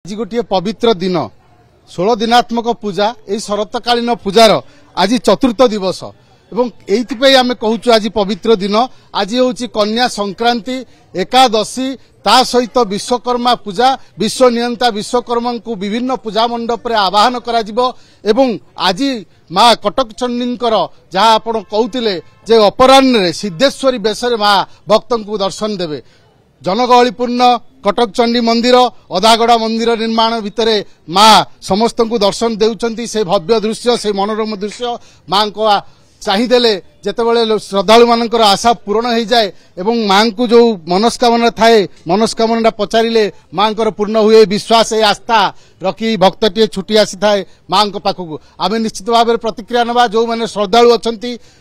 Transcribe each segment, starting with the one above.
आज गोटे पवित्र दिन 16 दिनात्मक पूजा यही शरतकालीन पूजार आज चतुर्थ दिवस एवं एइथिपई आमे कहूछु आज पवित्र दिन। आज होची कन्या संक्रांति एकादशी ता सहित विश्वकर्मा पूजा विश्व नियंता विश्वकर्मा को विभिन्न पूजा मंडप रे आवाहन करा जिवो एवं आज माँ कटक चंडींकर जहाँ आपण कहूतिले जे अपराह्न रे सिद्धेश्वरी बेसरे माँ भक्तों को दर्शन देवे। जनगहलीपूर्ण कटक चंडी मंदिर अधागड़ा मंदिर निर्माण भितर माँ समस्त को दर्शन देउचंती। से भव्य दृश्य से मनोरम दृश्य माँ को चाहिदेले जेतेबेले श्रद्धालु मानकर आशा पूर्ण हो जाए एवं माँ को जो मनस्कामना थाए मनस्कामना पचारिले माँ पूर्ण हुए विश्वास ए आस्था रखी भक्तटी छुट्टी आसी थाए माँ पाखक आम निश्चित भाव में प्रतिक्रिया नवा जो मैंने श्रद्धालु अच्छा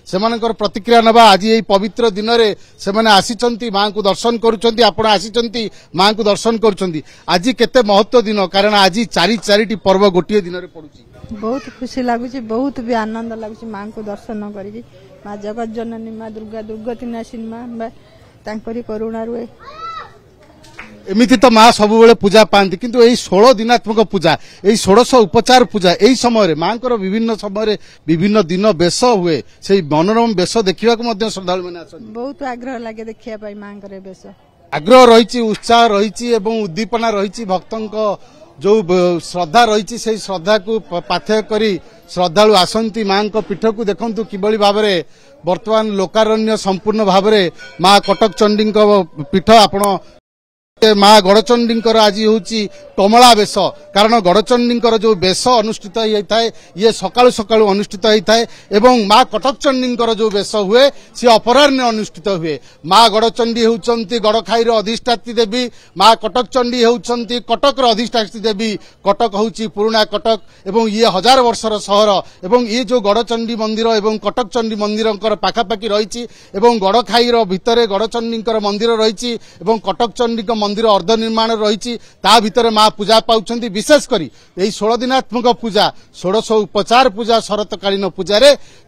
से प्रतिक्रिया नवा। आज यही पवित्र दिन में से आसी माँ को दर्शन करुँच आपण आसी माँ को दर्शन करुँच। आज केते महत्व दिन कारण आज चारिटी पर्व गोटे दिन में पड़ुची बहुत खुशी लगुच बहुत भी आनंद लगुच माँ को दर्शन कर माँ जगत जननी माँ दुर्गा दुर्गतिनाशिनी माँ तांकरी करुणा रुए एमिति तो माँ सब पूजा पाती किंतु यही 16 दिनात्मक पूजा यही 1600 उपचार पूजा यही समय माँ विभिन्न समय विभिन्न दिन बेश हुए से मनोरम बेश देखा श्रद्धालु मैंने बहुत आग्रह लगे देखा माँ बेश आग्रह रही उत्साह रही उद्दीपना रही भक्तों जो श्रद्धा रही से श्रद्धा को पाथेय करी श्रद्धालु आसंती माँ पीठ को देखु किभली भाव में वर्तमान लोकारण्य संपूर्ण भाव में माँ कटक चंडी पीठ आपण माँ गड़चंडी आज हूँ कमला बेश कारण गड़चंडी जो बेश अनुष्ठित होता है ये सकाळु सकाळु अनुष्ठित होता है एवं माँ कटक चंडी जो बेश हुए सी अपराह्न अनुष्ठित हुए। माँ गड़चंडी होउचंती गड़खाईर अधिष्ठात्री देवी माँ कटक चंडी होउचंती कटक अधिष्ठात्री देवी कटक होउची पुराना कटक एवं ये 1000 वर्षर सहर एवं ये जो गड़चंडी मंदिर एवं कटक चंडी मंदिर पाखापाखि रही गड़खाईर भितर गड़चंडी मंदिर रही कटक चंडी मंदिर अर्ध निर्माण रही भितर माँ पूजा पाउछंती। विशेषकर यही 16 दिनात्मक पूजा 1600 उपचार पूजा शरतकालीन पूजा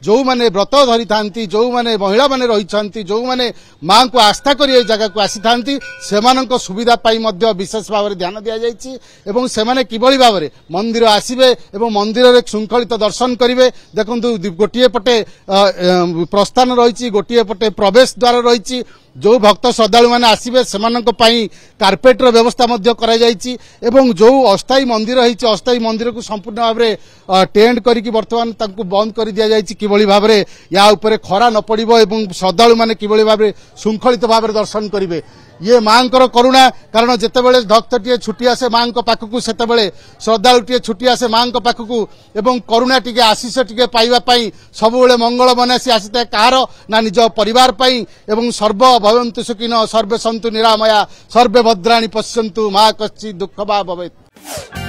जो माने व्रत धरी थांती जो माने महिला माने रही जो माने माँ को आस्था कर जगह को आसी थांती सेमानंक सुविधा पाई मध्य विशेष भाव में ध्यान दिया जायछि एवं सेमाने किभली भाव में मंदिर आसिबे एवं मंदिर रे शृंखलित दर्शन करिवे। देखंतु गोटिए पटे प्रस्थान रही गोटिए पटे प्रवेश द्वार रही जो भक्त श्रद्धालु मैंने आसबे से कार्पेट व्यवस्था करा जायछि एवं जो अस्थायी मंदिर रही अस्थायी मंदिर को संपूर्ण भाव में टेंट करके बर्तमान बंद कर दि जायछि किभली भाव में या उपरे खरा न पड़िबो एवं श्रद्धालु मैंने किभली भाव में शृंखलित भाव में दर्शन करेंगे। ये माँ करुणा कारण जितेबले भक्तटी छुट्टी आसे माँ पाखक से श्रद्धालुटे छुट्टी आसे माँ पाखक एवं करुणा टी आशीष टी पाइबापी सबुले मंगल मनासी आसी था कहार ना निज परिवार एवं सर्व भवन्तु सुखिनो सर्वे सन्तु निरामया सर्वे भद्राणि पश्यन्तु मा कश्चित् दुःखभा भवेत्।